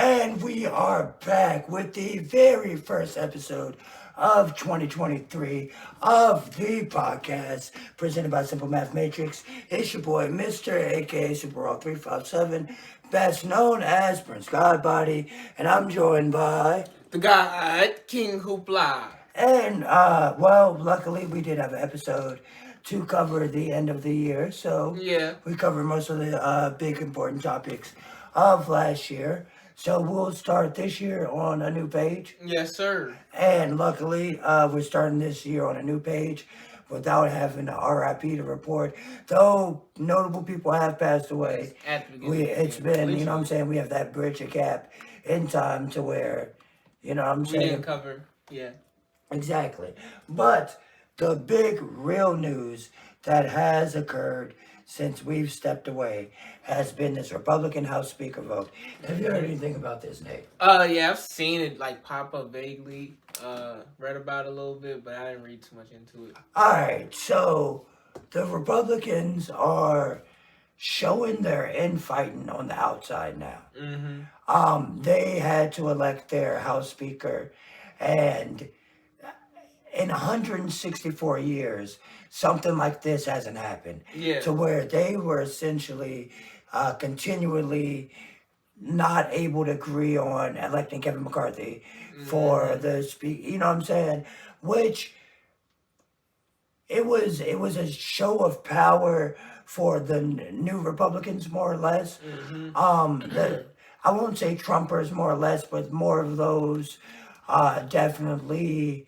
And we are back with the very first episode of 2023 of the podcast presented by Simple Math Matrix. It's your boy, Mr. aka Super 357, best known as Prince Godbody, and I'm joined by the God King Hoopla. And well, luckily we did have an episode to cover the end of the year, so Yeah. we covered most of the big important topics of last year. So we'll start this year on a new page. Yes, sir. And luckily, we're starting this year on a new page without having an RIP to report. Though notable people have passed away, it's been, you know what I'm saying, we have that bridge a gap in time to where, you know what I'm saying? We didn't cover, yeah. Exactly. But the big real news that has occurred since we've stepped away has been this Republican House Speaker vote. Have you heard anything about this, Nate? Yeah, I've seen it like pop up vaguely. Read about it a little bit, but I didn't read too much into it. Alright, so the Republicans are showing their infighting on the outside now. Mm-hmm. They had to elect their House Speaker, and in 164 years, something like this hasn't happened. Yeah. To where they were essentially continually not able to agree on electing Kevin McCarthy for the you know what I'm saying? Which it was a show of power for the new Republicans, more or less. I won't say Trumpers, more or less, but more of those definitely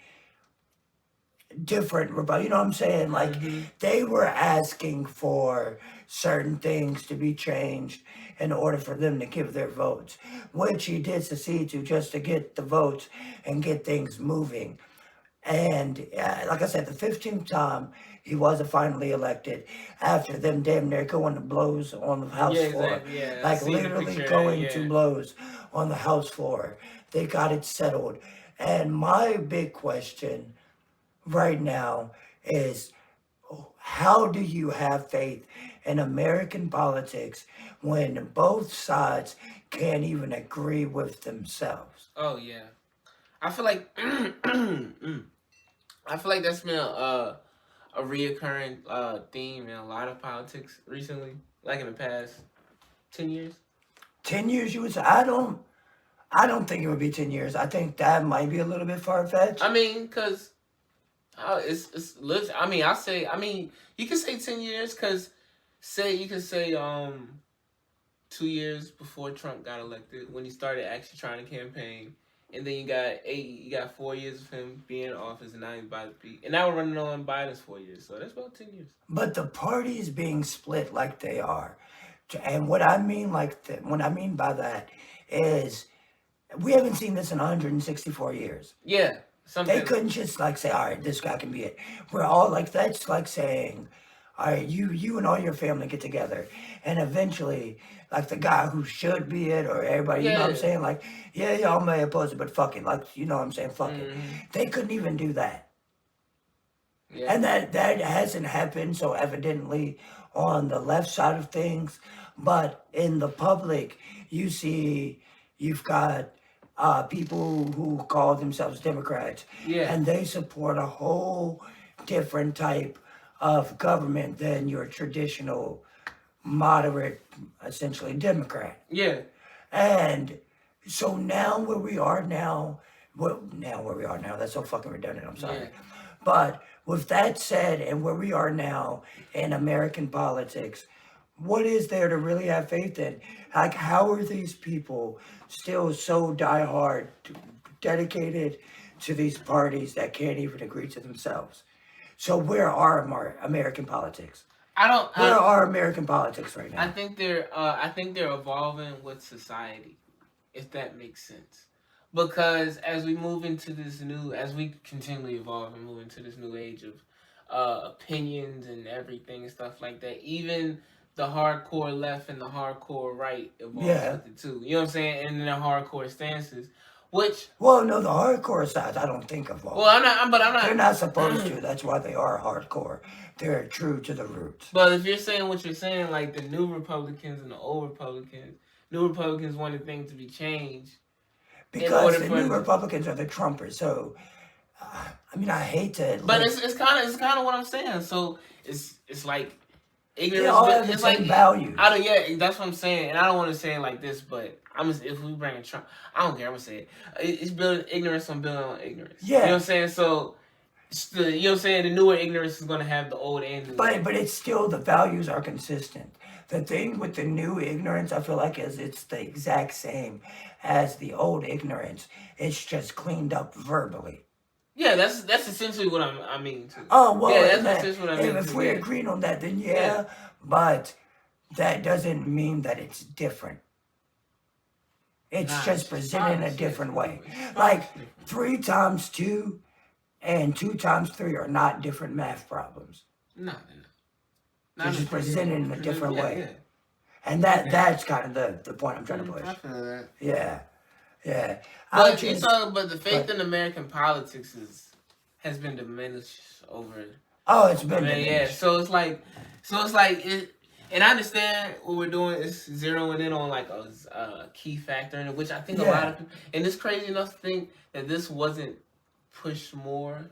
different, you know what I'm saying? Like, they were asking for certain things to be changed in order for them to give their votes, which he did succeed to just to get the votes and get things moving. And like I said, the 15th time he wasn't finally elected after them damn near going to blows on the House floor. Exactly, yeah. Like literally going to blows on the House floor. They got it settled. And my big question right now is, how do you have faith in American politics when both sides can't even agree with themselves? Oh yeah, I feel like that's been a reoccurring theme in a lot of politics recently, like in the past 10 years. 10 years, you would say? I don't think it would be 10 years. I think that might be a little bit far-fetched. I mean, because it's I mean, you can say 10 years, because you could say 2 years before Trump got elected, when he started actually trying to campaign, and then you got 4 years of him being in office, and now he's about to be, and now we're running on Biden's 4 years, so that's about 10 years. But the parties being split like they are, and what I mean what I mean by that is, we haven't seen this in 164 years. Yeah. They couldn't just like say, all right, this guy can be it. We're all like, that's like saying, all right, you and all your family get together, and eventually, like, the guy who should be it, or everybody, you know what I'm saying? Like, yeah, y'all may oppose it, but fuck it. Like, you know what I'm saying? Fuck it. They couldn't even do that. Yeah. And that hasn't happened so evidently on the left side of things. But in the public, you've got people who call themselves Democrats, and they support a whole different type of government than your traditional moderate, essentially Democrat. Yeah. And so now where we are now, that's so fucking redundant, I'm sorry. Yeah. But with that said, and where we are now in American politics, what is there to really have faith in? Like, how are these people still so diehard, dedicated to these parties that can't even agree to themselves? So where are American politics? Where are American politics right now? I think they're evolving with society, if that makes sense. Because as we continually evolve and move into this new age of opinions and everything and stuff like that, even the hardcore left and the hardcore right evolves with it too. You know what I'm saying? And their hardcore stances. Well, no, the hardcore sides I don't think evolve. Well, I'm not. They're not supposed to. That's why they are hardcore. They're true to the roots. But if you're saying what you're saying, like the new Republicans and the old Republicans, New Republicans wanted things to be changed in Because order the for. new Republicans are the Trumpers. So, I mean, I hate to. But it's kind of what I'm saying. So it's like They ignorance. all But have the it's same like values. yeah, that's what I'm saying. And I don't want to say it like this, but if we bring a Trump, I don't care. I'm gonna say it. It's building ignorance on building on ignorance. Yeah. You know what I'm saying? So. You know what I'm saying? The newer ignorance is going to have the old and new. But it's still, the values are consistent. The thing with the new ignorance, I feel like, is it's the exact same as the old ignorance. It's just cleaned up verbally. Yeah, that's essentially what I mean too. Oh, well, yeah, that's essentially what I mean. If we're agreeing on that, then yeah, but that doesn't mean that it's different. It's just presented in a different way. Like 3 times 2 and 2 times 3 are not different math problems. No, They're just presented in a different way. Yeah. And that's kind of the point I'm trying to push. I feel that. Yeah. Yeah. But but the faith in American politics has been diminished over. Oh, it's been diminished. Yeah. So it's like and I understand what we're doing is zeroing in on like a key factor in it, which I think a lot of people, and it's crazy enough to think that this wasn't pushed more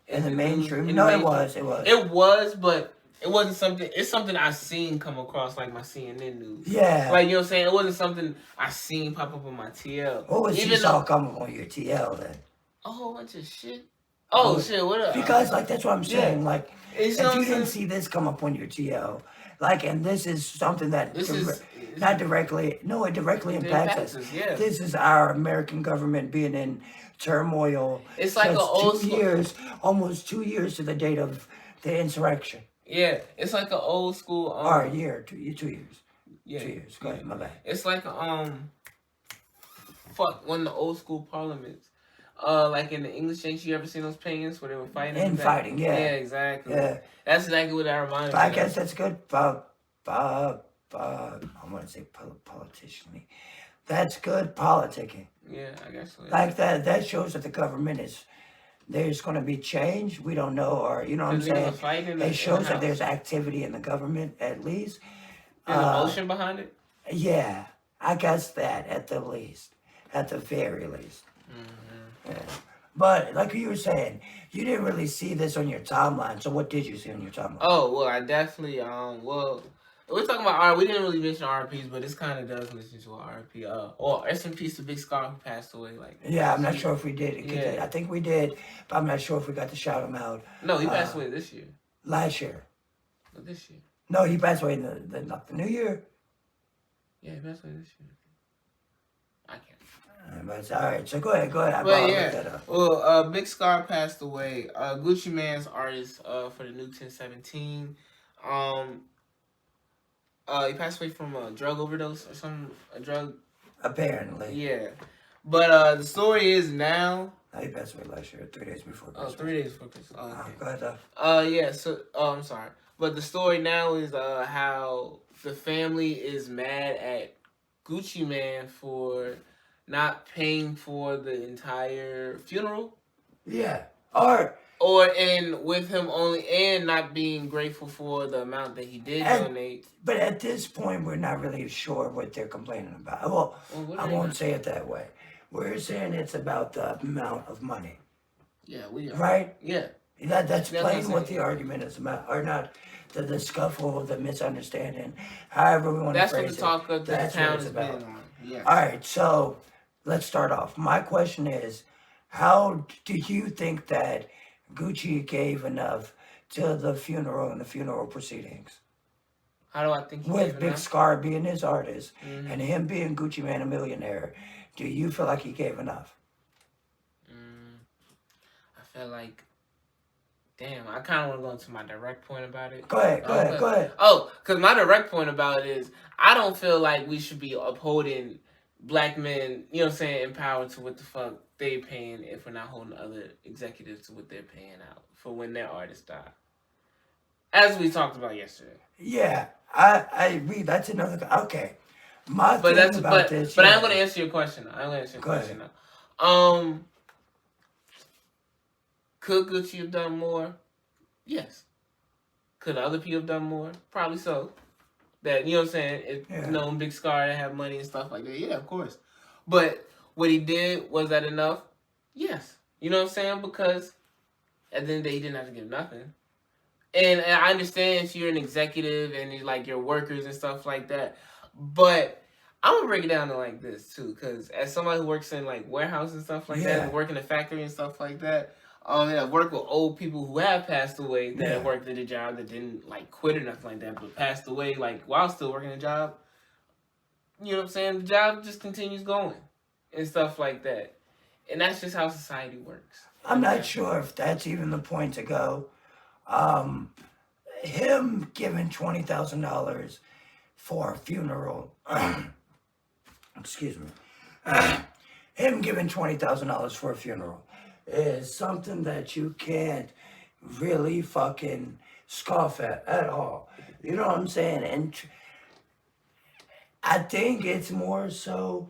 in the mainstream. It was. It was, but it wasn't something. It's something I've seen come across like my CNN news. Yeah. Like, you know what I'm saying? It wasn't something I seen pop up on my TL. What was you saw come up on your TL then? A whole bunch of shit. Oh shit! What up? Because like that's what I'm saying. Yeah. Like if you didn't see this come up on your TL, like, and this is something that not directly. No, it directly impacts us. Yeah. This is our American government being in turmoil. It's like an old 2 years, almost 2 years to the date of the insurrection. Yeah, it's like an old school. Or a year, 2 years. Yeah, 2 years. Go ahead, my bad. It's like one of the old school parliaments. Like in the English Change, you ever seen those paintings where they were fighting? Fighting, yeah. Yeah, exactly. Yeah. That's exactly what that reminded me. I guess that's good. I want to say politician-y. That's good politicking. Yeah, I guess so. Yeah. Like that shows that the government there's going to be change. We don't know, or you know what I'm saying? It shows that there's activity in the government, at least. There's emotion behind it? Yeah, I guess that at the least. At the very least. Mm-hmm. Yeah. But like you were saying, you didn't really see this on your timeline. So what did you see on your timeline? Oh, well, I definitely, we're talking about R. We didn't really mention RPs, but this kind of does listen to an RP. Or rest in peace to Big Scarr, who passed away. Yeah, I'm not sure if we did. Yeah. I think we did, but I'm not sure if we got to shout him out. No, he passed away this year. Last year. No, this year. No, he passed away in the New Year. Yeah, he passed away this year. I can't. But all right, so go ahead. But yeah, well, Big Scarr passed away. Gucci Mane's artist for the new 1017. He passed away from a drug overdose or a drug. Apparently. Yeah, but the story is now. No, he passed away last year, 3 days before Christmas. 3 days before Christmas. Oh, okay. Go ahead, though. Yeah. So, I'm sorry, but the story now is how the family is mad at Gucci Mane for not paying for the entire funeral. Yeah. And with him only, and not being grateful for the amount that he did donate. But at this point, we're not really sure what they're complaining about. Well I won't say it that way. We're saying it's about the amount of money. Yeah, we are. Right? Yeah. That's plain what the argument is about, or not the scuffle, the misunderstanding, however we want to phrase it. That's what the talk of the town is about. Yeah. All right, so let's start off. My question is, how do you think that Gucci gave enough to the funeral and the funeral proceedings? How do I think he with gave Big enough? Scarr being his artist and him being Gucci Mane a millionaire, do you feel like he gave enough? I feel like, damn, I kind of want to go into my direct point about it. Go ahead. Oh, because my direct point about it is, I don't feel like we should be upholding black men, you know what I'm saying, in power to what the fuck they paying if we're not holding other executives to what they're paying out for when their artists die. As we talked about yesterday. Yeah, I agree. That's another. Okay, but I'm going to answer your question. Now. Could Gucci have done more? Yes. Could other people have done more? Probably so. That, you know what I'm saying? Yeah. You know, Big Scarr that have money and stuff like that. Yeah, of course. But what he did, was that enough? Yes. You know what I'm saying? Because at the end of the day, he didn't have to give nothing. And I understand if you're an executive and you like your workers and stuff like that, but I'm gonna break it down to like this too, because as somebody who works in like warehouse and stuff like that, and work in a factory and stuff like that, I work with old people who have passed away that worked at a job that didn't like quit or nothing like that, but passed away like while still working a job. You know what I'm saying? The job just continues going and stuff like that, and that's just how society works. I'm not sure if that's even the point to go. Him giving $20,000 for a funeral, excuse me, him giving $20,000 for a funeral is something that you can't really fucking scoff at all. You know what I'm saying? And I think it's more so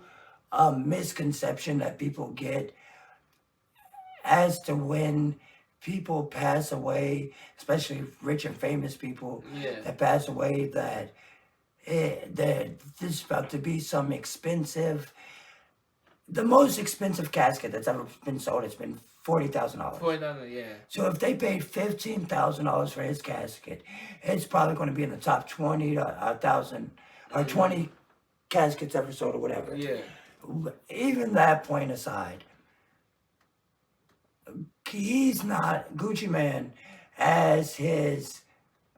a misconception that people get as to when people pass away, especially rich and famous people that pass away, that that this is about to be some expensive. The most expensive casket that's ever been sold has been $40,000. $40,000, yeah. So if they paid $15,000 for his casket, it's probably going to be in the top 20,000 or 20 caskets ever sold or whatever. Yeah. Even that point aside, he's not Gucci Man as his.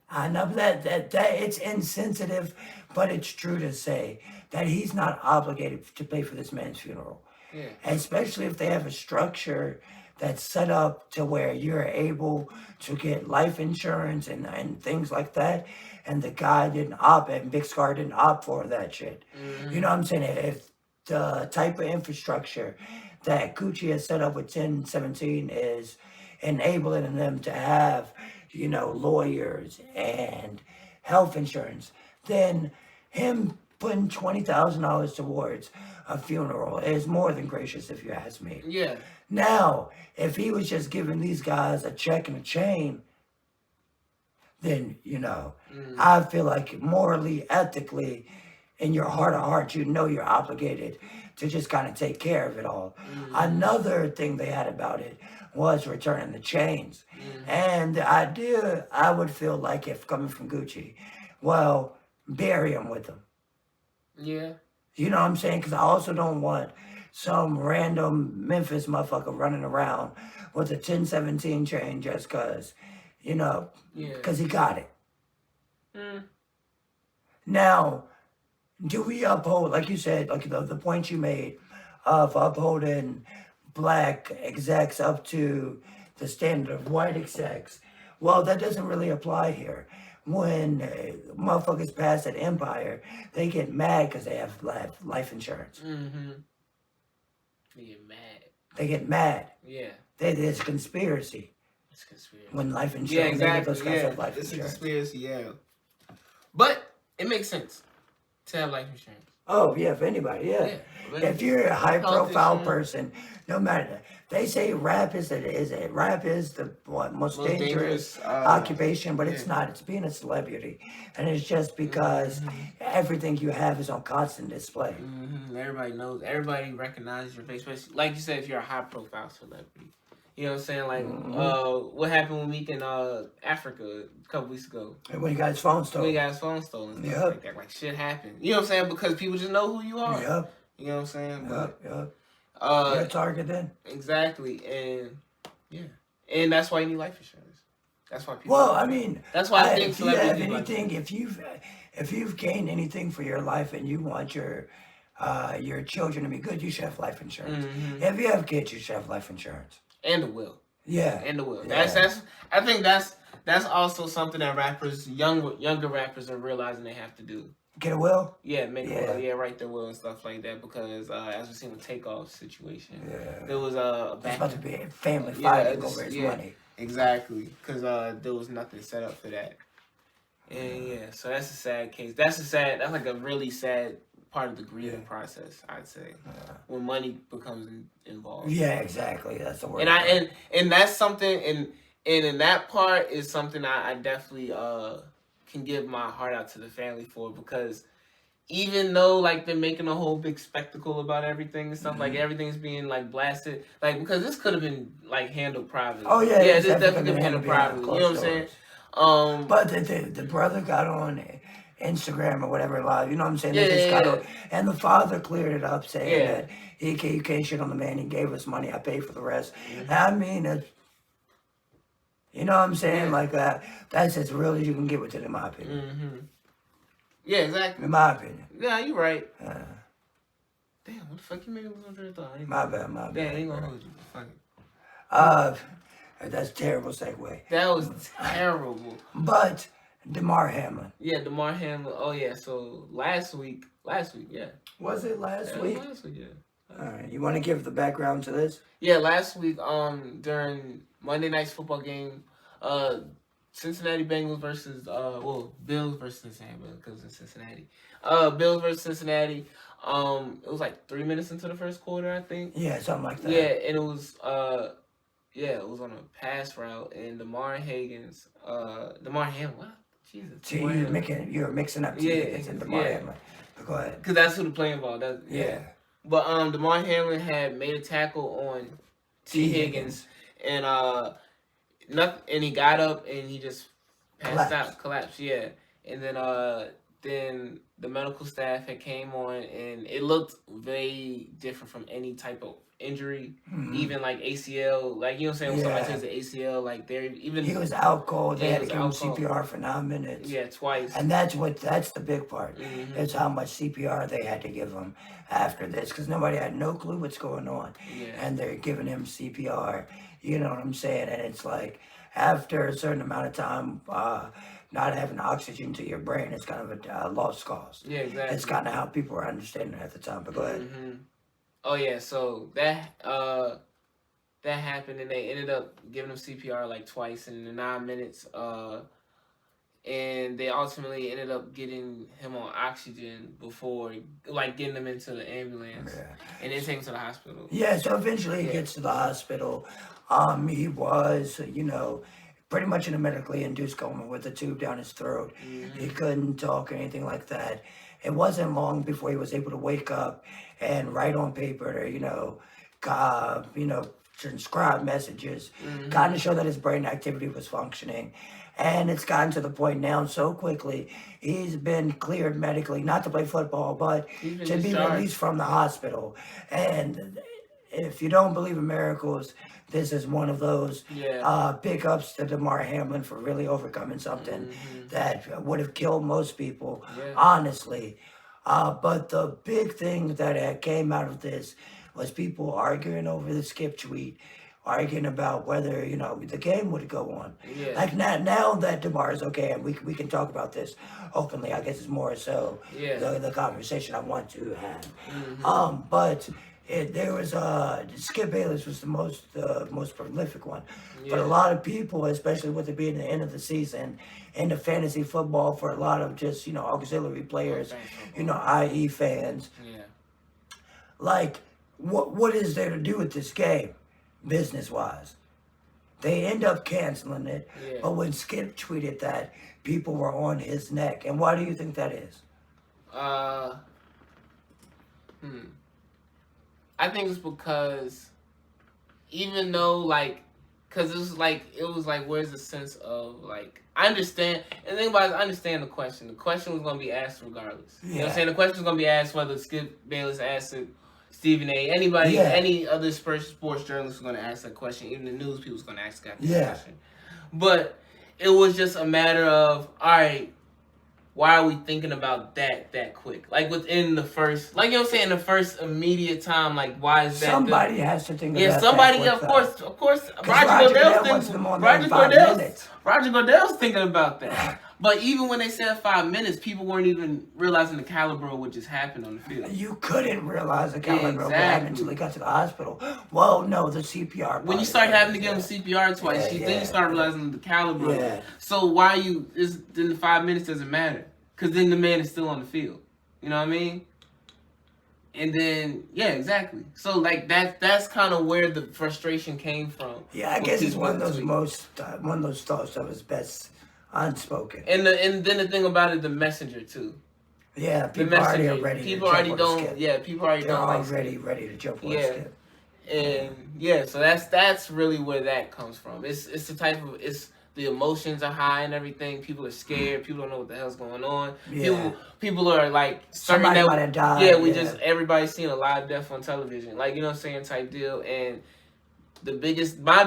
I know that it's insensitive, but it's true to say that he's not obligated to pay for this man's funeral. Yeah. Especially if they have a structure that's set up to where you're able to get life insurance and things like that. And the guy didn't opt, and Big Scarr didn't opt for that shit. You know what I'm saying? If the type of infrastructure that Gucci has set up with 1017 is enabling them to have, you know, lawyers and health insurance, then him putting $20,000 towards a funeral is more than gracious, if you ask me. Yeah. Now, if he was just giving these guys a check and a chain, then, you know, I feel like morally, ethically, in your heart of hearts, you know you're obligated to just kind of take care of it all. Another thing they had about it was returning the chains. And the idea, I would feel like, if coming from Gucci, well, bury him with them. Yeah. You know what I'm saying? Because I also don't want some random Memphis motherfucker running around with a 1017 chain just because, you know, because he got it. Now, do we uphold, like you said, like the point you made of upholding black execs up to the standard of white execs? Well, that doesn't really apply here. When motherfuckers pass an empire, they get mad because they have life insurance. They get mad. They get mad. Yeah. There's a conspiracy. It's a conspiracy. When life insurance, Yeah, exactly. those guys have life It's insurance. a conspiracy, yeah. But it makes sense to have life insurance. Oh, yeah, if anybody, yeah. If you're a high-profile person, no matter, they say rap is the most dangerous occupation, but it's not. It's being a celebrity, and it's just because everything you have is on constant display. Everybody knows. Everybody recognizes your face, especially like you said, if you're a high-profile celebrity. You know what I'm saying? Like, what happened with Meek in Africa a couple weeks ago? And when he got his phone stolen. When he got his phone stolen. And stuff like that. Like, shit happened. You know what I'm saying? Because people just know who you are. Yep. You know what I'm saying? You're a target then. Exactly. And, yeah. And that's why you need life insurance. That's why people... Well, I mean... That's why I think if you have celebrities anything, if you've gained anything for your life and you want your children to be good, you should have life insurance. If you have kids, you should have life insurance. And the will. Yeah. And the will. Yeah. I think that's also something that rappers, younger rappers are realizing they have to do. Get a will? Yeah, make a will. Yeah, write their will and stuff like that. Because as we seen with Takeoff's situation, there was it's about to be a family fighting over his money. Exactly. Because there was nothing set up for that. And so that's a sad case. That's like a really sad part of the grieving process, I'd say, when money becomes involved. Yeah, exactly. That's the word. And that's something, and in that part is something I definitely can give my heart out to the family for, because even though like they're making a whole big spectacle about everything and stuff, like everything's being like blasted, like because this could have been like handled privately. Oh yeah, yeah, it's this definitely could been be handled behind privately. You know what I'm saying? closed doors. But the brother got on Instagram or whatever live, you know what I'm saying? Yeah, They just yeah, got yeah. on, and the father cleared it up saying Yeah. that you can't shit on the man. He gave us money. I paid for the rest. Mhm. I mean, you know what I'm saying? Yeah. Like that. That's as real as you can get with it, in my opinion. Mm-hmm. Yeah, exactly. In my opinion. Yeah, you're right. Uh, Damn, what the fuck you made me lose my train of thought? my bad. Damn, I ain't gonna hold you. Fuck it. That's a terrible segue. That was terrible. But Damar Hamlin. Yeah, Damar Hamlin. Oh yeah, so last week, yeah. Was it last week? Last week, yeah. All right. You want to give the background to this? Yeah, last week, during Monday night's football game, Cincinnati Bengals versus Bills versus Cincinnati, because it's Cincinnati. Bills versus Cincinnati. It was like 3 minutes into the first quarter, I think. Yeah, something like that. Yeah, and it was it was on a pass route, and Damar Hamlin, what? Jesus. See, you're mixing up T. Higgins and Damar Hamlin. But go ahead. Because that's who the play involved. Yeah. But Damar Hamlin had made a tackle on T. Higgins, and and he got up and he just collapsed. Yeah, and then the medical staff had came on, and it looked very different from any type of injury, even like ACL, like you know what I'm saying. When somebody says the ACL, like he was out cold. They had to give him CPR for 9 minutes. Yeah, twice. And that's the big part. Is how much CPR they had to give him after this, because nobody had no clue what's going on, and they're giving him CPR. You know what I'm saying? And it's like after a certain amount of time, not having oxygen to your brain, it's kind of a lost cause. Yeah, exactly. It's kind of how people were understanding it at the time. But go ahead. Oh yeah, so that happened, and they ended up giving him CPR like twice in the 9 minutes. And they ultimately ended up getting him on oxygen before, like, getting him into the ambulance, and then taking him to the hospital. Yeah, so eventually he gets to the hospital. He was, pretty much in a medically induced coma with a tube down his throat. He couldn't talk or anything like that. It wasn't long before he was able to wake up and write on paper, transcribe messages, kind of show that his brain activity was functioning. And it's gotten to the point now so quickly, he's been cleared medically, not to play football, but to be released from the hospital. And if you don't believe in miracles, this is one of those. Big ups to Damar Hamlin for really overcoming something that would have killed most people, honestly. But the big thing that came out of this was people arguing over the skip tweet, arguing about whether, the game would go on. Like now that Damar is okay, and we can talk about this openly, I guess it's more so the conversation I want to have. But there was Skip Bayless was the most prolific one, but a lot of people, especially with it being the end of the season, into fantasy football, for a lot of just auxiliary players, i.e. fans, like what is there to do with this game, business wise? They end up canceling it, but when Skip tweeted that, people were on his neck, and why do you think that is? I think it's because even though, because it was like, where's the sense of, I understand, and the thing about it is, I understand the question. The question was going to be asked regardless. You know what I'm saying? The question was going to be asked whether Skip Bayless asked it, Stephen A., anybody, any other sports journalist was going to ask that question, even the news people was going to ask that question. But it was just a matter of, all right, why are we thinking about that quick? Like within the first, the first immediate time, why is that? Somebody has to think about that. Somebody, of course. Roger Goodell's thinking about that. But even when they said 5 minutes, people weren't even realizing the caliber of what just happened on the field. You couldn't realize the caliber of what happened until they got to the hospital. Well, no, the CPR. When you start having to give them CPR twice, then you start realizing the caliber of it. So why then the 5 minutes doesn't matter. Because then the man is still on the field. You know what I mean? And then, exactly. So, that's kind of where the frustration came from. Yeah, I guess it's one of those thoughts of his best Unspoken. And then the thing about it, the messenger too. Yeah, The people already messenger. are ready People to already jump on the don't. skip. Yeah, people already They're don't like already skip. ready to jump on the Yeah. skip. And yeah, so that's really where that comes from. It's the type of the emotions are high and everything. People are scared. People don't know what the hell's going on. Yeah. People are like certain Somebody that might have died. yeah, we just everybody's seen a live death on television. Like, you know what I'm saying, type deal. And my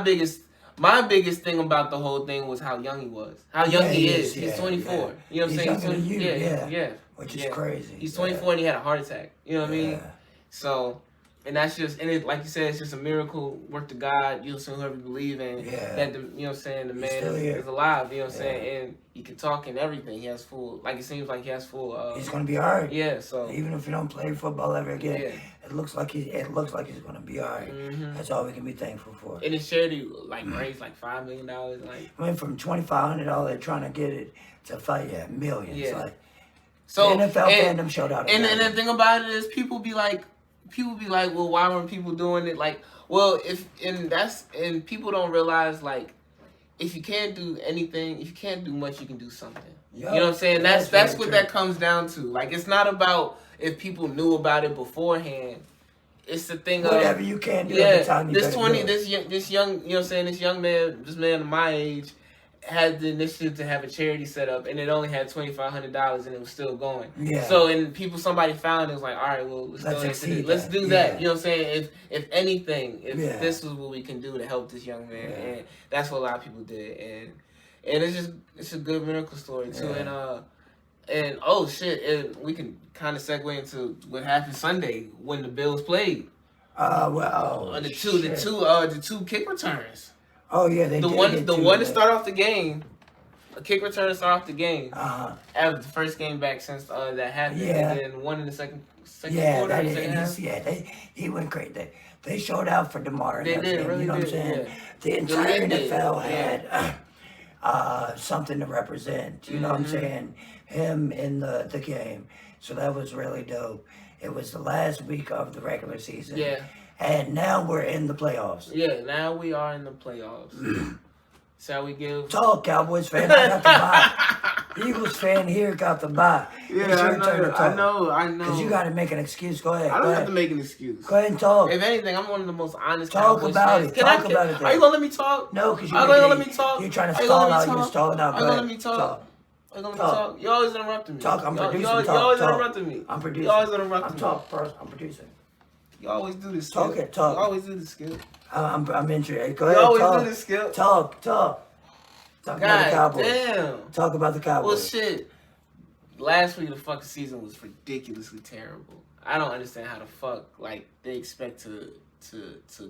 biggest thing about the whole thing was how young he was. How young he is. He's 24. Yeah. You know what I'm saying? Younger than you, yeah. Which is crazy. He's 24 and he had a heart attack. You know what I mean? Yeah. So, and that's just, and it, like you said, it's just a miracle, work to God, you know, whoever you believe in, that, you know what I'm saying, the man is alive, you know what I'm saying, and he can talk and everything, he has full, like, it seems like he has full, he's going to be alright. Yeah, so. Even if he don't play football ever again, it looks like he's going to be alright. Mm-hmm. That's all we can be thankful for. And his charity, like, raised, like, $5 million, like. Went from $2,500 trying to get it to millions. Yeah. Like, So, the NFL fandom showed out. And the thing about it is, people be like, well, why weren't people doing it? Like, well, and people don't realize, like, if you can't do anything, if you can't do much, you can do something. You know what I'm saying? That's what that comes down to. Like, it's not about if people knew about it beforehand. It's the thing whatever you can do at the time you this young, you know what I'm saying, this man of my age had the initiative to have a charity set up, and it only had $2,500, and it was still going. Yeah. So, and somebody found it, was like, all right, well, let's do that. You know what I'm saying? If anything, this is what we can do to help this young man, and that's what a lot of people did, and it's a good miracle story too, and oh shit, we can kind of segue into what happened Sunday when the Bills played. The two kick returns. Oh yeah, they the one to start off the game, a kick return to start off the game. After the first game back since that happened, and then one in the second quarter. He went great. They showed out for Damar. They did, really, you know what I'm saying? The entire NFL had something to represent. You know what I'm saying? Him in the game. So that was really dope. It was the last week of the regular season. Yeah. And now we're in the playoffs. Yeah, now we are in the playoffs. Shall we give... Talk, Cowboys fan. I got the bye. Eagles fan here got the bye. Yeah, I know. Because you got to make an excuse. Go ahead. I don't have to make an excuse. Go ahead and talk. If anything, I'm one of the most honest Cowboys fans. Talk about it. Are you going to let me talk? No, because you're going to let me talk. You're trying to stall out. You're stalling out. Are you going to let me talk? Are you going to let me talk? You always interrupting me. Talk. I'm producing. You always interrupting me. I'm producing. You always interrupting me. I'm producing. You always do this. Talk. You always do this, Skip. I'm interested. Go ahead. You always do this, Skip. Talk about the Cowboys. Damn. Talk about the Cowboys. Well, shit. Last week, the fucking season was ridiculously terrible. I don't understand how the fuck, like, they expect to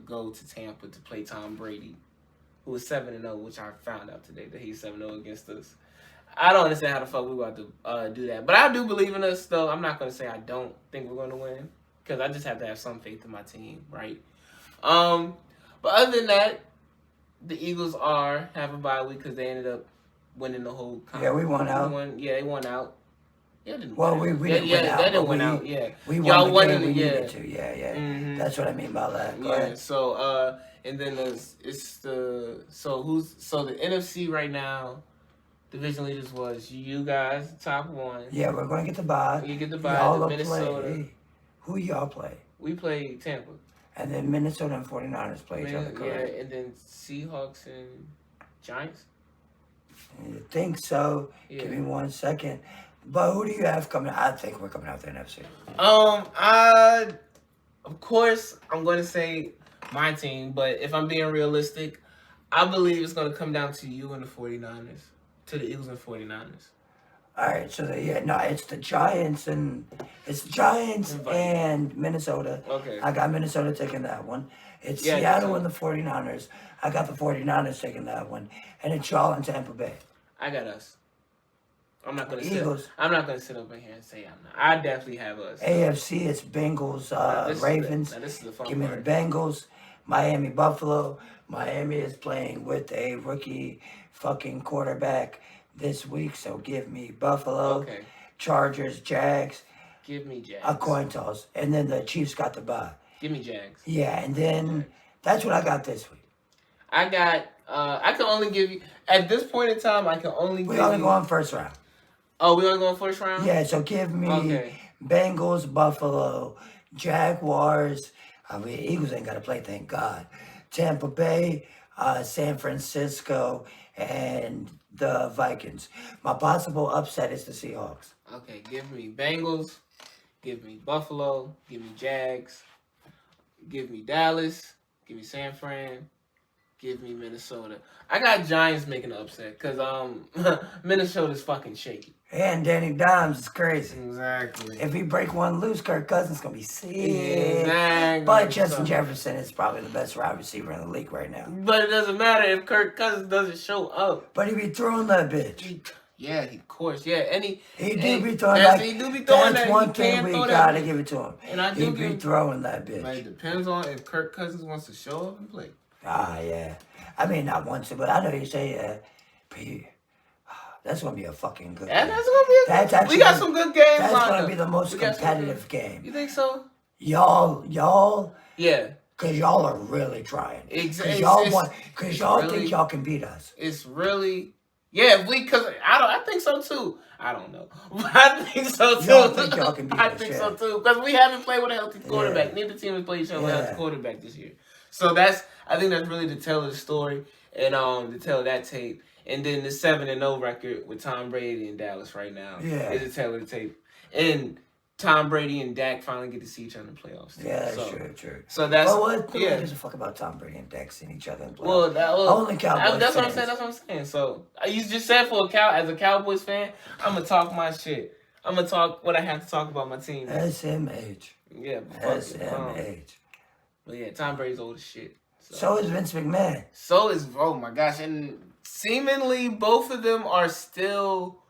go to Tampa to play Tom Brady, who was 7-0, which I found out today that he's 7-0 against us. I don't understand how the fuck we were about to do that. But I do believe in us, though. I'm not going to say I don't think we're going to win, because I just have to have some faith in my team, right? But other than that, the Eagles have a bye week because they ended up winning the whole conference. Yeah, we won out. They won out. Yeah, we didn't win out. They didn't win out. Yeah, we y'all won the game we needed to. Yeah. Mm-hmm. That's what I mean by that. Go ahead. So and then the NFC right now. Division leaders was you guys, top one. Yeah, we're going to get the bye. You get the bye. The Minnesota. Who y'all play? We play Tampa. And then Minnesota and 49ers play each other, correct? Yeah, and then Seahawks and Giants. I think so. Yeah. Give me 1 second. But who do you have coming? I think we're coming out the NFC. Of course, I'm going to say my team, but if I'm being realistic, I believe it's going to come down to you and the 49ers. To the Eagles and 49ers. All right, so it's the Giants and Minnesota. Okay. I got Minnesota taking that one. It's Seattle and the 49ers. I got the 49ers taking that one. And it's y'all and Tampa Bay. I got us. I'm not gonna sit over here and say I'm not. I definitely have us. AFC, it's Bengals, Ravens. This is the fun Give me part. the Bengals. Miami, Buffalo. Miami is playing with a rookie fucking quarterback this week, so give me Buffalo. Okay. Chargers, Jags. Give me Jags. A coin toss. And then the Chiefs got the bye. Give me Jags. Yeah, and then that's what I got this week. I got I can only give you at this point in time. I can only We give only you. go on first round. Oh, we only going first round. Yeah, so give me Okay. Bengals, Buffalo, Jaguars. I mean, Eagles ain't got to play, thank God. Tampa Bay, San Francisco, and the Vikings. My possible upset is the Seahawks. Okay. Give me Bengals. Give me Buffalo. Give me Jags. Give me Dallas. Give me San Fran. Give me Minnesota. I got Giants making an upset because Minnesota's fucking shaky. And Danny Dimes is crazy. Exactly. If he break one loose, Kirk Cousins gonna be sick. Exactly. But Justin Jefferson is probably the best wide receiver in the league right now. But it doesn't matter if Kirk Cousins doesn't show up. But he be throwing that bitch. Yeah, of course. Yeah, He do be throwing that. He do be throwing that's that. one thing we gotta give it to him. And I he do be throwing that bitch. But it depends on if Kirk Cousins wants to show up and play. Ah, yeah. I mean, not once, but I know you say, that's gonna be a fucking good game. That's gonna be. We got some good games. That's gonna be the most competitive game. You think so? Y'all. Yeah. Cause y'all are really trying. Exactly. Cause y'all think y'all can beat us. It's really. Yeah, I think so too. I don't know. I think so too. Y'all think y'all can beat us. I think so too. Because we haven't played with a healthy quarterback. Neither team has played each other with a healthy quarterback this year. So I think that's really to tell the story and to tell that tape. And then the 7-0 record with Tom Brady in Dallas right now is to tell the tape. And Tom Brady and Dak finally get to see each other in the playoffs. Yeah, that's true. So that's who gives a fuck about Tom Brady and Dak seeing each other in the playoffs? Only Cowboys that's fans. what I'm saying. So you just said as a Cowboys fan, I'm gonna talk my shit. I'm gonna talk what I have to talk about my team. SMH. Yeah, SMH. But yeah, Tom Brady's old as shit. So is Vince McMahon. Oh my gosh, and seemingly both of them are still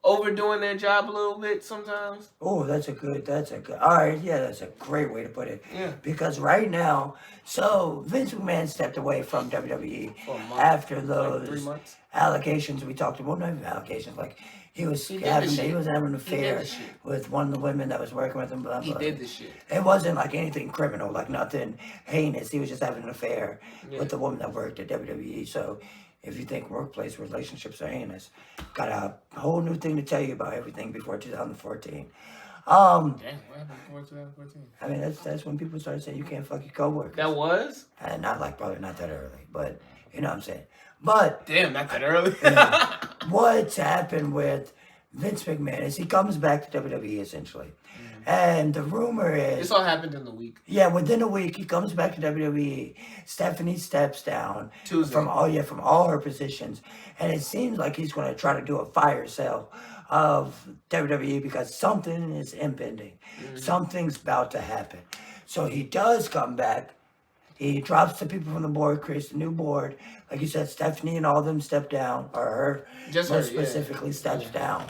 overdoing their job a little bit sometimes. Oh, that's a good. All right, yeah, that's a great way to put it. Yeah. Because right now, so Vince McMahon stepped away from WWE after those 3 months. allegations we talked about. Not even allegations, like he was having an affair with one of the women that was working with him. Blah, blah. He did this shit. It wasn't like anything criminal, like nothing heinous. He was just having an affair with the woman that worked at WWE. So if you think workplace relationships are heinous, got a whole new thing to tell you about everything before 2014. Damn, what happened before 2014? I mean, that's when people started saying you can't fuck your coworkers. That was? And probably not that early, but you know what I'm saying. But damn, not that early. What's happened with Vince McMahon is he comes back to WWE essentially. And the rumor is this all happened in the week. Yeah, within a week he comes back to WWE. Stephanie steps down from all her positions, and it seems like he's going to try to do a fire sale of WWE because something is impending. Something's about to happen. So he does come back. He drops the people from the board, creates a new board. Like you said, Stephanie and all of them step down, or her specifically steps down.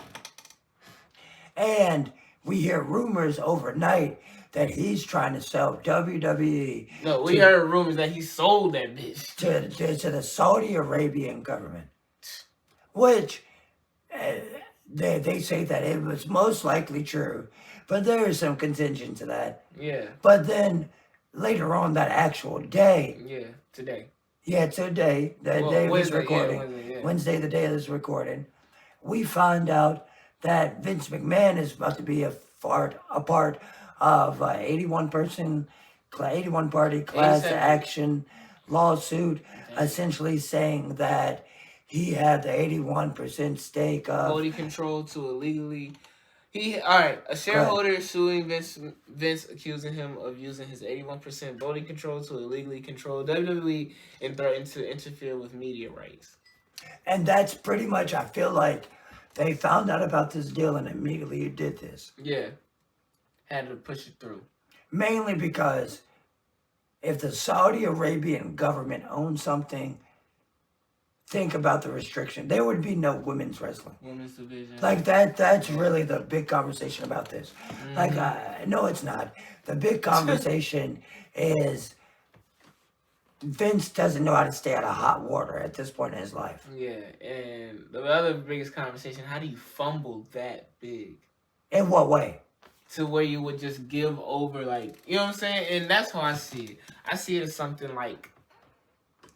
And we hear rumors overnight that he's trying to sell WWE. No, we heard rumors that he sold that bitch to the Saudi Arabian government, which they say that it was most likely true, but there is some contingent to that. Yeah. But then later on that actual day. Yeah, today. Yeah, today, the day of this recording, Wednesday, the day of this recording, we find out that Vince McMahon is about to be a part of 81 party class action lawsuit, essentially saying that he had the 81% stake of voting control to illegally. A shareholder suing Vince, accusing him of using his 81% voting control to illegally control WWE and threatened to interfere with media rights. And that's pretty much, I feel like, they found out about this deal and immediately did this. Yeah. Had to push it through. Mainly because if the Saudi Arabian government owns something, think about the restriction. There would be no women's wrestling. Women's division. Like that's really the big conversation about this. Like, no, it's not. The big conversation is Vince doesn't know how to stay out of hot water at this point in his life. Yeah, and the other biggest conversation, how do you fumble that big? In what way? To where you would just give over, like, you know what I'm saying? And that's how I see it. I see it as something like,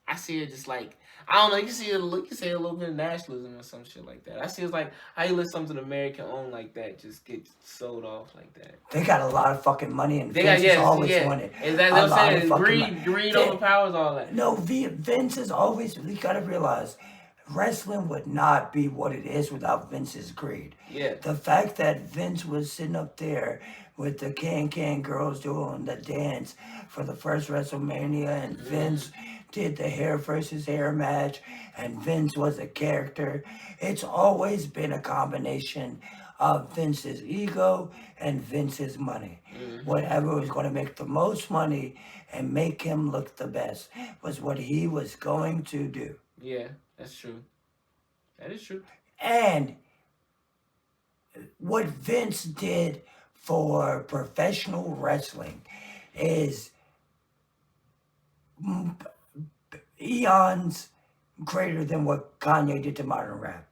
I see it just like, I don't know. You can say a little bit of nationalism or some shit like that. I see it's like how you let something American owned like that just get sold off like that. They got a lot of fucking money, and They got Vince has always wanted Is that a what I'm lot of saying? fucking Greed They- overpowers all that. No, Vince has always. You gotta realize, wrestling would not be what it is without Vince's greed. Yeah. The fact that Vince was sitting up there with the can girls doing the dance for the first WrestleMania, and Vince did the hair versus hair match, and Vince was a character. It's always been a combination of Vince's ego and Vince's money. Whatever was going to make the most money and make him look the best was what he was going to do. Yeah, that's true. That is true. And what Vince did for professional wrestling is eons greater than what Kanye did to modern rap,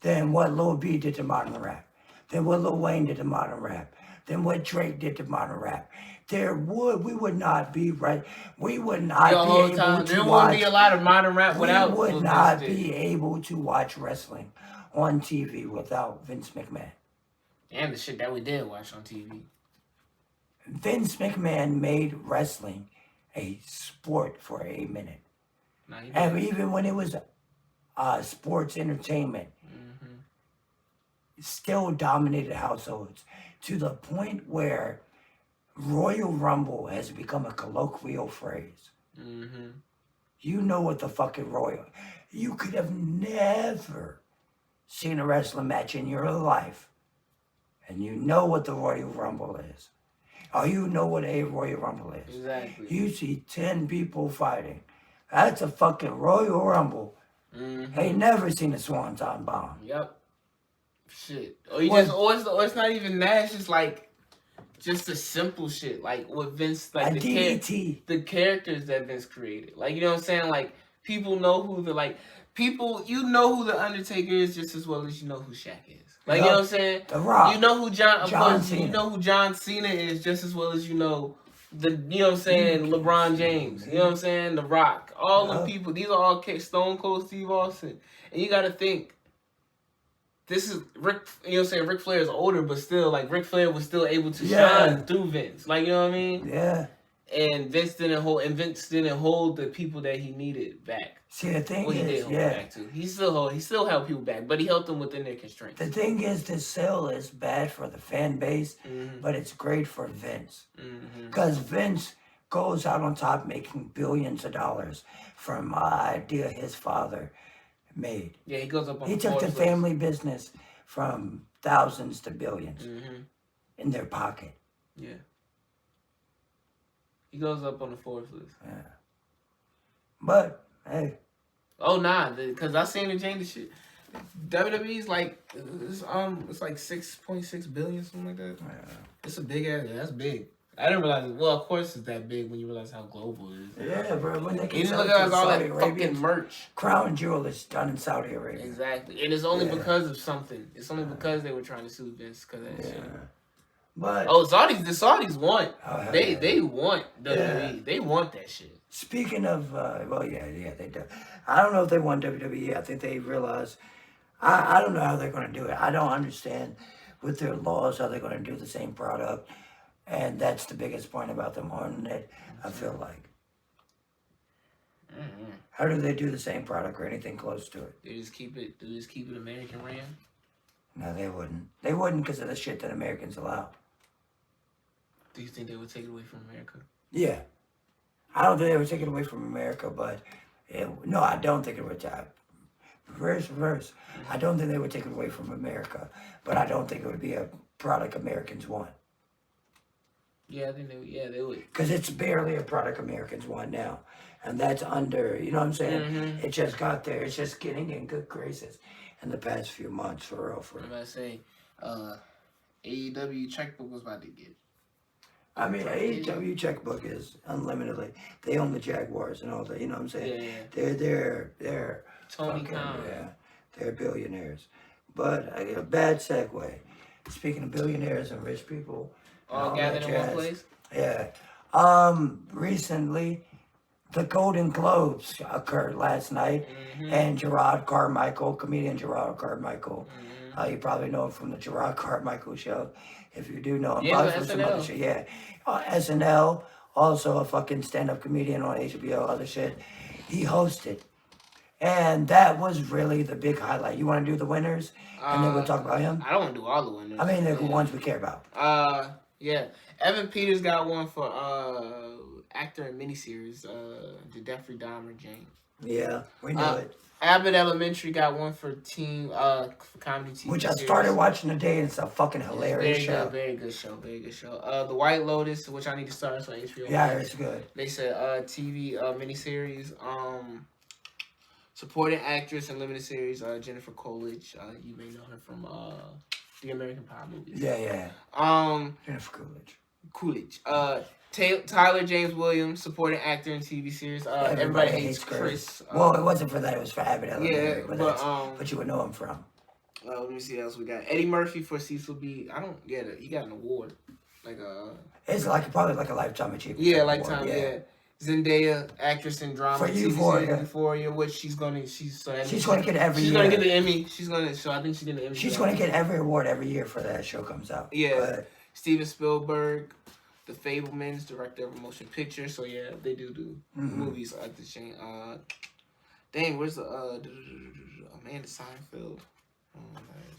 than what Lil B did to modern rap, than what Lil Wayne did to modern rap, than what Drake did to modern rap. We would not be right. We would not Yo, be whole able time, to there watch. wouldn't be a lot of modern rap without. We would what not Vince did. be able to watch wrestling on TV without Vince McMahon. And the shit that we did watch on TV. Vince McMahon made wrestling a sport for a minute. Nah, he And did. even when it was sports entertainment, it still dominated households to the point where Royal Rumble has become a colloquial phrase. You know what the fucking Royal... You could have never seen a wrestling match in your life, and you know what the Royal Rumble is. Or you know what a Royal Rumble is. Exactly. You see 10 people fighting. That's a fucking Royal Rumble. Ain't never seen a Swanton Bomb. Yep. Shit. Or it's not even that. It's just like, just the simple shit. Like what Vince, like A DDT. the characters that Vince created. Like, you know what I'm saying? Like, people know who you know who the Undertaker is just as well as you know who Shaq is. Like, you know what I'm saying? The Rock. You know who John Cena. you know who John Cena is just as well as you know you know what I'm saying, LeBron James. You know what I'm saying? The Rock. All the people. These are all Stone Cold Steve Austin. And you gotta think, this is Rick, you know what I'm saying? Ric Flair is older, but still, like, Ric Flair was still able to shine through Vince. Like, you know what I mean? Yeah. And Vince didn't hold the people that he needed back. See, the thing Well, he did is, hold them back too. He still held people back, but he helped them within their constraints. The thing is, this sale is bad for the fan base, but it's great for Vince. Because Vince goes out on top making billions of dollars from an idea his father made. Yeah, he goes up on He the took the fourth family business from thousands to billions in their pocket. Yeah. He goes up on the Forbes list. Yeah. But, hey. Oh, nah, because I seen him change the shit. WWE's like, it's like 6.6 billion, something like that. Yeah. It's a big ass, that's big. I didn't realize, well, of course it's that big when you realize how global it is. Yeah, bro. When they You can just sell look it to at all that Saudi Arabia, fucking merch. Crown Jewel is done in Saudi Arabia. Exactly. And it's only because of something. It's only because they were trying to sue Vince because of that shit. But Oh, the Saudis want. hell They yeah. they want WWE. Yeah. They want that shit. Speaking of, they do. I don't know if they want WWE. I think they realize, I don't know how they're going to do it. I don't understand with their laws how they're going to do the same product. And that's the biggest point about them owning it, I feel like. How do they do the same product or anything close to it? They just keep it American ran. No, they wouldn't. They wouldn't because of the shit that Americans allow. Do you think they would take it away from America? Yeah. I don't think they would take it away from America, but no, I don't think it would. Reverse. I don't think they would take it away from America, but I don't think it would be a product Americans want. Yeah, I think they would. Yeah, they would. Because it's barely a product Americans want now. And that's under, you know what I'm saying? It just got there. It's just getting in good graces in the past few months, for real. I'm about to say, AEW checkbook was about to get. I mean, AEW checkbook is unlimitedly. They own the Jaguars and all that, you know what I'm saying? Yeah. They're Tony fucking, Khan. yeah, they're billionaires. But a bad segue. Speaking of billionaires and rich people, All and gathered that in one jazz, place. Yeah. Recently, the Golden Globes occurred last night, and Gerard Carmichael, comedian Gerard Carmichael, you probably know him from the Gerard Carmichael show. If you do know him, Yeah, probably from from some other SNL. show. Yeah, SNL, also a fucking stand-up comedian on HBO, other shit. He hosted, and that was really the big highlight. You want to do the winners, and then we'll talk about him. I don't want to do all the winners. I mean, the yeah. ones we care about. Yeah. Evan Peters got one for actor in miniseries, the Jeffrey Dahmer James. Yeah, we know it. Abbott Elementary got one for for comedy TV Which I series. started watching today, and it's a fucking hilarious show. Very good show. The White Lotus, which I need to start, so HBO. Yeah, it's good. They said TV miniseries. Supporting actress in limited series, Jennifer Coolidge. You may know her from the American Pie movies. Yeah. Jennifer Coolidge. Tyler James Williams, supporting actor in TV series. Everybody Hates Chris. Well, it wasn't for that. It was for Abbott Elementary. Yeah, but you would know him from. Let me see what else we got. Eddie Murphy for Cecil B. I don't get it. He got an award. It's probably like a lifetime achievement. Yeah, lifetime. Yeah. Zendaya, actress in drama. For Euphoria. Euphoria, which she's gonna get every year. She's gonna get the Emmy. So I think she's getting the Emmy. She's gonna get every award every year for that show comes out. Yeah. Steven Spielberg, The Fablemans, director of a motion picture. So yeah, they do movies at the chain. Dang, where's the Amanda Seinfeld?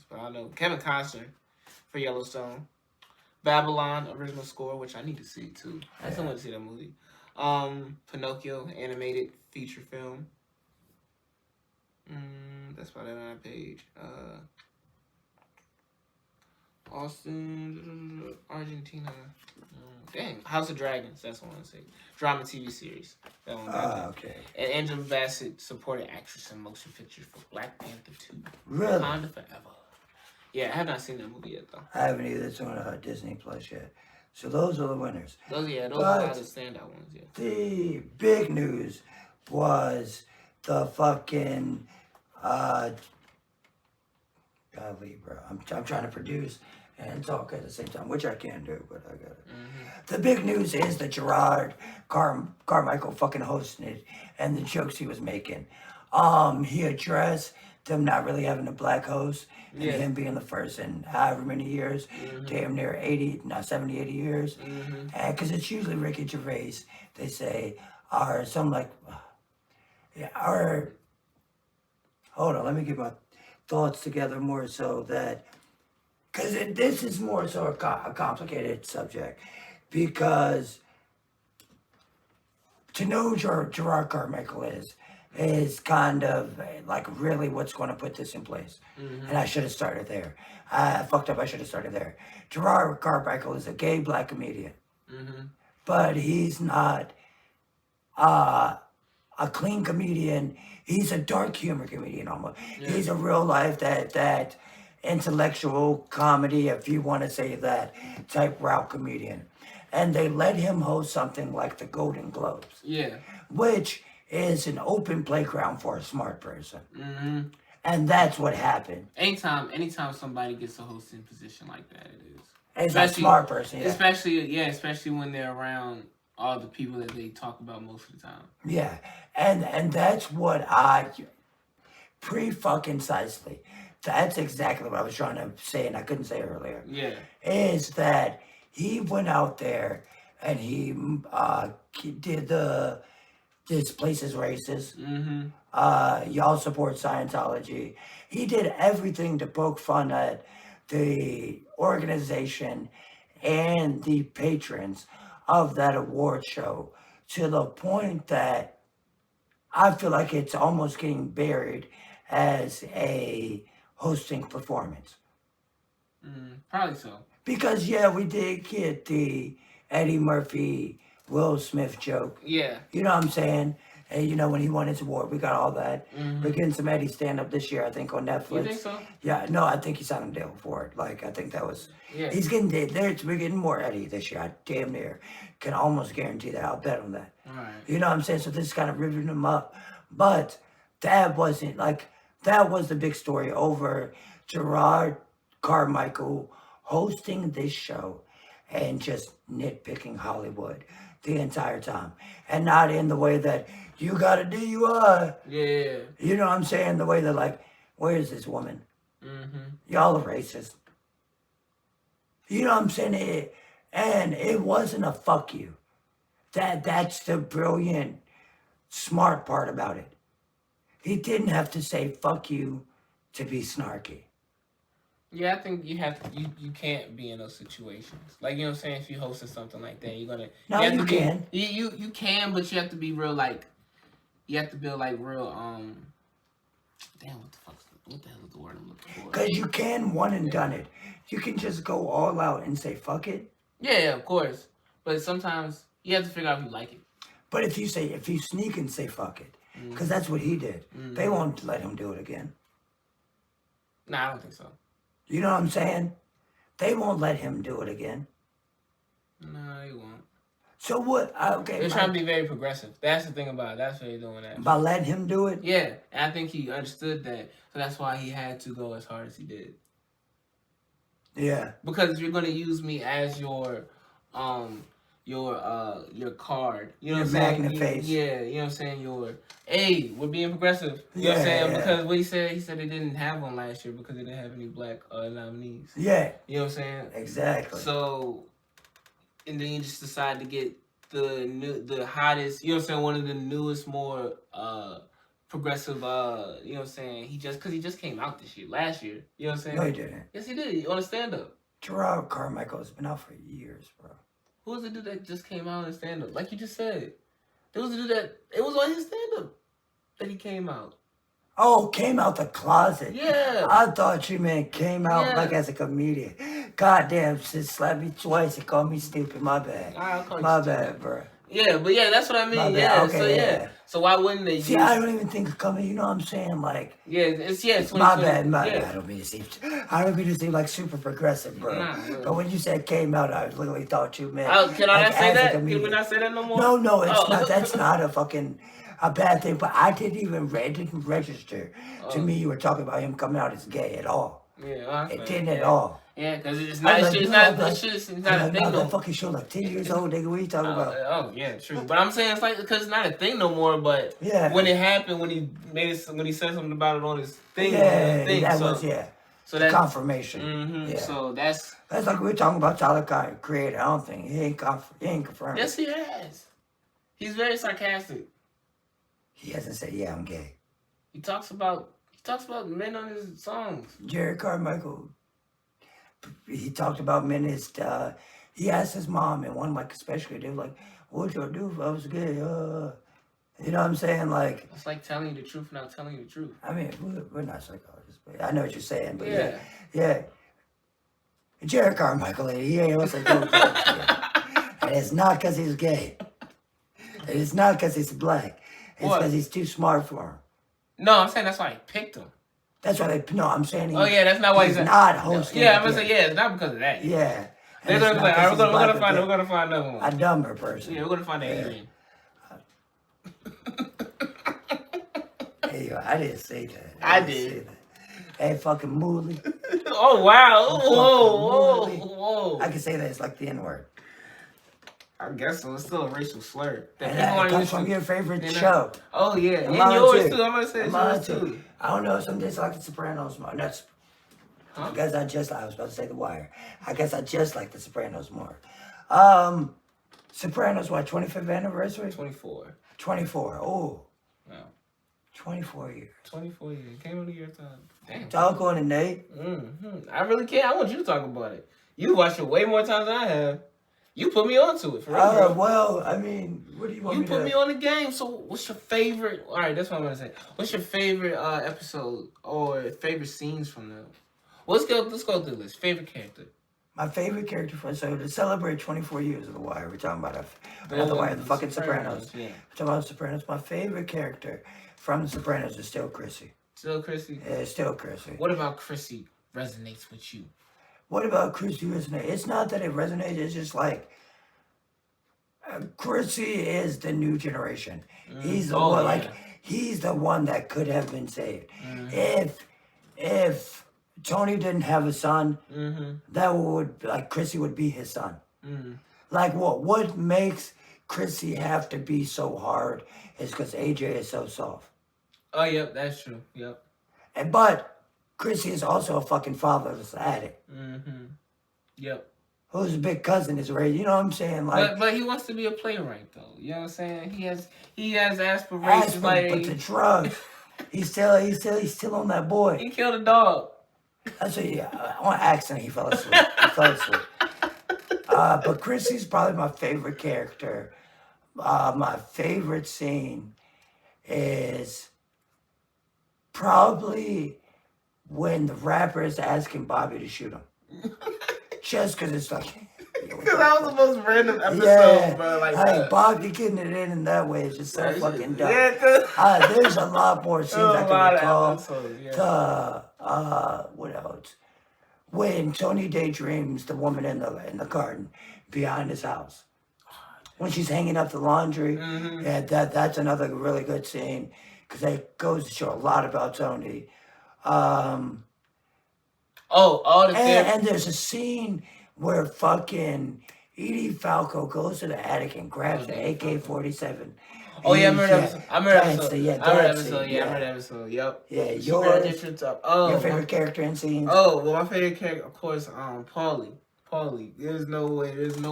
But I know Kevin Costner for Yellowstone. Babylon original score, which I need to see too. I still want to see that movie. Pinocchio animated feature film. That's about it on that page. Austin, Argentina. Dang, House of Dragons. That's what I want to say. Drama TV series. That one. Okay. And Angela Bassett, supporting actress in motion pictures for Black Panther 2. Really? Wakanda Forever. Yeah, I have not seen that movie yet though. I haven't either. It's on Disney Plus yet. So those are the winners. Those are a lot of standout ones. Yeah. The big news was the fucking golly, bro. I'm trying to produce and talk at the same time, which I can do, but I got it. The big news is that Gerard Carmichael fucking hosted it, and the jokes he was making. He addressed them not really having a black host, and him being the first in however many years, damn near 70, 80 years. And because it's usually Ricky Gervais, they say, or something like, hold on, let me get my thoughts together more so that, because this is more so a complicated subject, because to know who Gerard Carmichael is kind of like really what's going to put this in place. And I should have started there. I fucked up. I should have started there. Gerard Carmichael is a gay black comedian, but he's not a clean comedian. He's a dark humor comedian almost. He's a real life that intellectual comedy, if you want to say that, type route comedian. And they let him host something like the Golden Globes. Yeah. Which is an open playground for a smart person. And that's what happened. Anytime somebody gets a hosting position like that, it is. It's a smart person, Especially when they're around all the people that they talk about most of the time. Yeah. And that's what I pre-fucking-cisely. That's exactly what I was trying to say and I couldn't say earlier. Yeah. Is that he went out there and he did this place is racist. Y'all support Scientology. He did everything to poke fun at the organization and the patrons of that award show to the point that I feel like it's almost getting buried as a hosting performance. Probably so. Because, we did get the Eddie Murphy, Will Smith joke. Yeah. You know what I'm saying? And, when he won his award, we got all that. We're getting some Eddie stand-up this year, I think, on Netflix. You think so? Yeah, no, I think he signed a deal for it. Like, I think that was... Yeah. He's getting... We're getting more Eddie this year. I damn near can almost guarantee that. I'll bet on that. All right. You know what I'm saying? So this is kind of ripping him up. But that wasn't, that was the big story over Gerard Carmichael hosting this show and just nitpicking Hollywood. the entire time, and not in the way that you got a DUI. Yeah. You know what I'm saying? The way that like, where is this woman? Mm-hmm. Y'all are racist. You know what I'm saying? And it wasn't a fuck you. That's the brilliant, smart part about it. He didn't have to say fuck you to be snarky. Yeah, I think you can't be in those situations. Like, you know what I'm saying? If you hosted something like that, you're gonna No, you have you to be, can. you can, but you have to be real like you have to build like real damn, what the hell is the word I'm looking for? Because you can one and done it. You can just go all out and say fuck it. Yeah, of course. But sometimes you have to figure out if you like it. But if you sneak and say fuck it, because that's what he did, they won't let him do it again. Nah, I don't think so. You know what I'm saying? They won't let him do it again. No, they won't. So what? Okay. They're trying to be very progressive. That's the thing about it. That's why they're doing that. By letting him do it? Yeah, and I think he understood that. So that's why he had to go as hard as he did. Yeah. Because you're gonna use me as your card. You know what I'm saying? magnet face. Yeah, you know what I'm saying? Hey, we're being progressive. You know what I'm saying? Yeah. Because what he said they didn't have one last year because they didn't have any black nominees. Yeah. You know what I'm saying? Exactly. So, and then you just decide to get the hottest, you know what I'm saying, one of the newest, more progressive, you know what I'm saying, because he just came out last year, you know what I'm saying? No, he didn't. Yes, he did, on a stand-up. Gerard Carmichael has been out for years, bro. Who was the dude that just came out on a stand-up? Like you just said. There was a dude that, it was on his stand-up that he came out. Oh, came out the closet. Yeah. I thought you meant came out Yeah. like as a comedian. Goddamn, sis slapped me twice and called me stupid. My bad. I'll call you My stupid. bad, bro. Yeah, but yeah, that's what I My mean. bad. Yeah, Okay, so yeah. So why wouldn't they See, use... I don't even think of comedy. You know what I'm saying? Like, Yeah, it's 2020. my bad. Yeah. I don't mean to seem like super progressive, bro. Nah, bro. But when you said came out, I literally thought you meant. Can I like, not say as a that? comedian. Can we not say that no more? No, it's Oh. not. That's not a fucking a bad thing. But I didn't register. To me, you were talking about him coming out as gay at all. Yeah, It didn't at all. Yeah, because it's I not. was like, It's no, not. I'm like- It's just. It's I'm not a like, thing no, no that more. fucking show like 10 years old, nigga. What are you talking about? Oh yeah, true. But I'm saying it's like because it's not a thing no more. But Yeah. when it happened, when he when he said something about it on his thing, Yeah, thing, that so, was So the that's confirmation. Mm-hmm. Yeah. So that's like we were talking about Tyler Creator. I don't think he ain't confirmed. yes, he has. He's very sarcastic. He hasn't said, yeah, I'm gay. He talks about men on his songs. Jerry Carmichael, he talked about men as, he asked his mom in one, like, especially, they were like, what'd y'all do if I was gay? You know what I'm saying? Like, It's like telling you the truth, not telling you the truth. I mean, we're not psychologists, but I know what you're saying. But Yeah. yeah. Jerry Carmichael, he ain't also doing that. And it's not because he's gay. And it's not because he's black. It's What? because he's too smart for him. No, I'm saying that's why he picked him. That's why I'm saying Oh yeah, that's not why he's he's not hosting. Yeah, I'm gonna again. say it's not because of that. Yeah. They're And gonna it's be not like, 'cause all right, he's we're black gonna find again. another one. A dumber person. Yeah, we're gonna find Adrian. Hey, yo, I didn't say that. I didn't did. say that. Hey, fucking Mooley. Oh wow! Fucking Whoa! I can say that it's like the N-word. I guess so. It's still a racial slur. And that comes from your favorite show. Oh yeah, and Mine yours too. too. I'm gonna say it's Mine yours too. I don't know. Some days I like the Sopranos more. That's. Huh? I guess I was about to say The Wire. I guess I just like the Sopranos more. Sopranos, what, 25th anniversary? 24. 24. Oh, No. 24 years. 24 years. Came on the year time. Damn. Talk on it, Nate. I really can't. I want you to talk about it. You watched it way more times than I have. You put me onto it for real. bro. Well, I mean, what do you want You me put to... me on the game. So, what's your favorite? All right, that's what I'm gonna say. What's your favorite episode or favorite scenes from them? Let's go through the list. Favorite character. My favorite character so to celebrate 24 years of The Wire, we're talking about not The Wire, the fucking Sopranos. Yeah. We're talking about Sopranos. My favorite character from The Sopranos is still Chrissy. Still Chrissy. Yeah, it's still Chrissy. What about Chrissy resonates with you? What about Chrissy resonate? It's not that it resonates. It's just like Chrissy is the new generation. He's the one. yeah. Like he's the one that could have been saved. If Tony didn't have a son, that would like Chrissy would be his son. Like what makes Chrissy have to be so hard is because AJ is so soft. Oh, yep, that's true. Yep. But Chrissy is also a fucking fatherless addict. Mm-hmm. Yep. Whose big cousin is raised, you know what I'm saying? Like, but he wants to be a playwright though. You know what I'm saying? He has aspirations. but the drugs, he's still on that boy. He killed a dog. That's what on accident he fell asleep. But Chrissy's probably my favorite character. My favorite scene is probably when the rapper is asking Bobby to shoot him. Just because it's like... Because that was the most random episode, bro. Like Bobby getting it in that way is just so fucking dumb. Yeah, there's a lot more scenes I can recall. What else? When Tony daydreams the woman in the garden behind his house. When she's hanging up the laundry. Mm-hmm. Yeah, that's another really good scene. Because it goes to show a lot about Tony. And there's a scene where fucking Edie Falco goes to the attic and grabs the AK-47. Oh yeah, I remember that episode. I remember that episode. Yep. Yeah, your favorite character in scenes? Oh, well, my favorite character, of course, Paulie. Paulie. There's no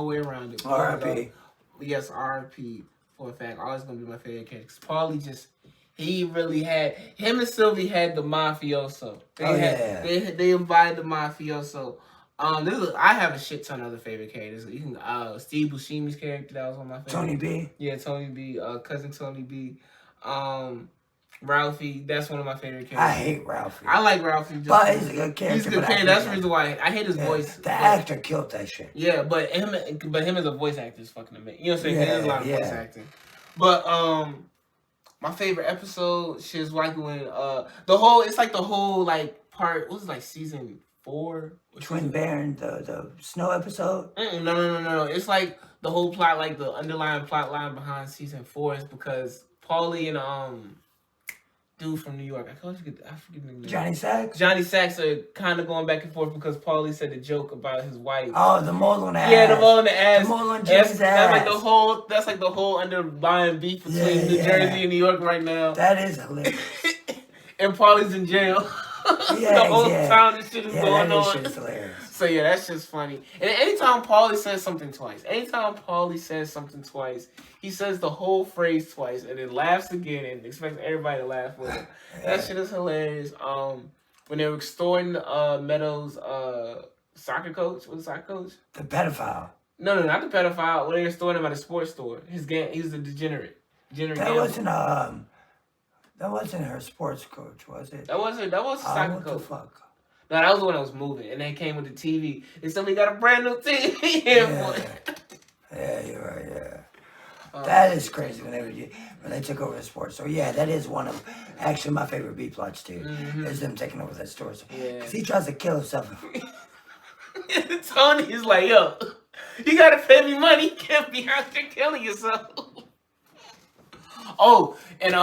way around it. R.I.P. Yes, R.I.P. for a fact. Always gonna be my favorite character. Paulie he really had him and Sylvie had the mafioso. They embodied the mafioso. I have a shit ton of other favorite characters. You can Steve Buscemi's character, that was one of my favorites. Tony B. Yeah, Tony B. Cousin Tony B. Ralphie, that's one of my favorite characters. I hate Ralphie. I like Ralphie. But he's a good character. He's a good character. That's the reason why I hate his voice. The actor killed that shit. Yeah, but him as a voice actor is fucking amazing. You know what I'm saying? There's a lot of voice acting. But my favorite episode is like when the whole like part. What was it, like season 4? Twin Baron, the snow episode. No. It's like the whole plot, like the underlying plot line behind season 4 is because Paulie and dude from New York, I forget the name. Johnny Sacks. Johnny Sacks are kind of going back and forth because Paulie said the joke about his wife. Oh, the mole on the ass. Yeah, the mole on the ass. The mole on Johnny's ass. That's like the whole underlying beef between New Jersey and New York right now. That is hilarious. And Paulie's in jail. The whole time this shit is going on. Shit is hilarious. So yeah, that's just funny. And anytime Paulie says something twice, he says the whole phrase twice and then laughs again and expects everybody to laugh with him. That shit is hilarious. When they were extorting Meadows' soccer coach, what's the soccer coach? The pedophile. No, not the pedophile. When they were extorting him at a sports store, he was a degenerate. That wasn't her sports coach, was it? That was soccer what coach. The fuck? No, that was the one that was moving, and they came with the TV. And somebody got a brand new TV. Yeah, you're right. Yeah, that is crazy when they took over the sports. So yeah, that is one of actually my favorite B plots too. Mm-hmm. Is them taking over that store. Because he tries to kill himself. Tony is like, yo, you gotta pay me money. You can't be out there killing yourself. Oh, and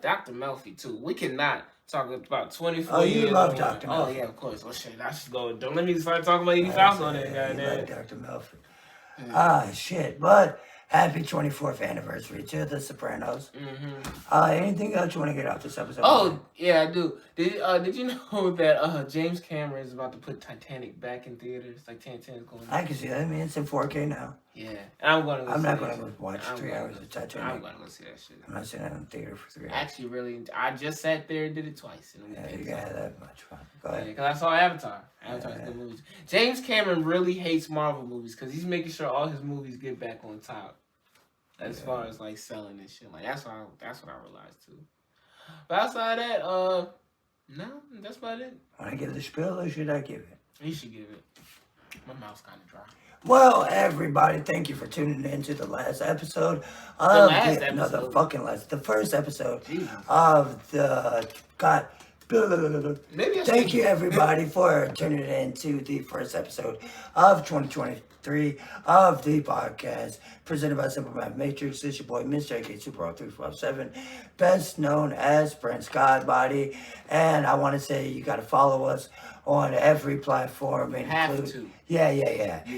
Dr. Melfi too. We cannot talk about 24 years. Oh, you love Dr. Melfi. Oh yeah, of course. Oh shit, I should go. Don't let me start talking about Edie Falco on it, goddamn. Like Dr. Melfi. Shit. But happy 24th anniversary to The Sopranos. Mm-hmm. Anything else you want to get off this episode? Oh yeah, I do. Did you know that James Cameron is about to put Titanic back in theaters? Like 10 is going. I can see that. I mean, it's in 4K now. Yeah, I'm gonna. I'm not gonna go watch 3 hours of Titanic. I'm gonna go see that shit. I'm not sitting in theater for 3 hours. Actually, really, I just sat there and did it twice. Yeah, you gotta have that much fun. Go ahead. Yeah, because I saw Avatar. Avatar's good movies. James Cameron really hates Marvel movies because he's making sure all his movies get back on top. As far as like selling and shit, like that's what I realized too. But outside of that, no, that's about it. Want to give the spiel or should I give it? You should give it. My mouth's kind of dry. Well, everybody, thank you for tuning in to the last episode The first episode of the Maybe I Thank should. you, everybody, for tuning in to the first episode of 2023 of the podcast presented by Simple Math Matrix. It's your boy, Mr. AK Super 357, best known as Prince Godbody. And I want to say you got to follow us on every platform. Have to. Yeah. You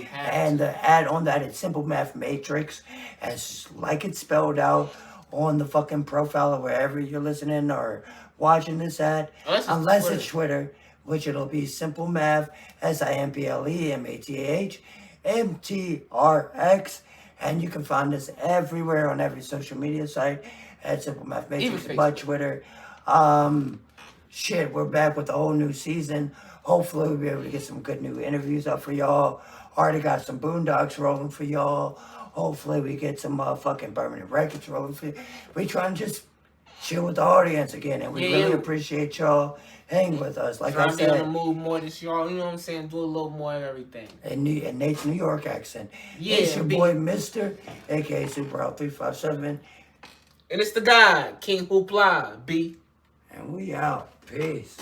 have And to. add on that, it's Simple Math Matrix, as like it's spelled out on the fucking profile of wherever you're listening or watching this at. Unless it's Twitter, which it'll be Simple Math, SimpleMathMTRX. And you can find us everywhere on every social media site at Simple Math Matrix, but Twitter. We're back with a whole new season. Hopefully we'll be able to get some good new interviews up for y'all. Already got some Boondocks rolling for y'all. Hopefully we get some motherfucking permanent records rolling for you. We trying to just chill with the audience again, and we really appreciate y'all hanging with us. Like I said, be on the move more this year. You know what I'm saying? Do a little more of everything. In Nate's New York accent. Yeah, it's your boy, Mr. aka Super 357. And it's the guy, King Hoopla, B. And we out. Peace.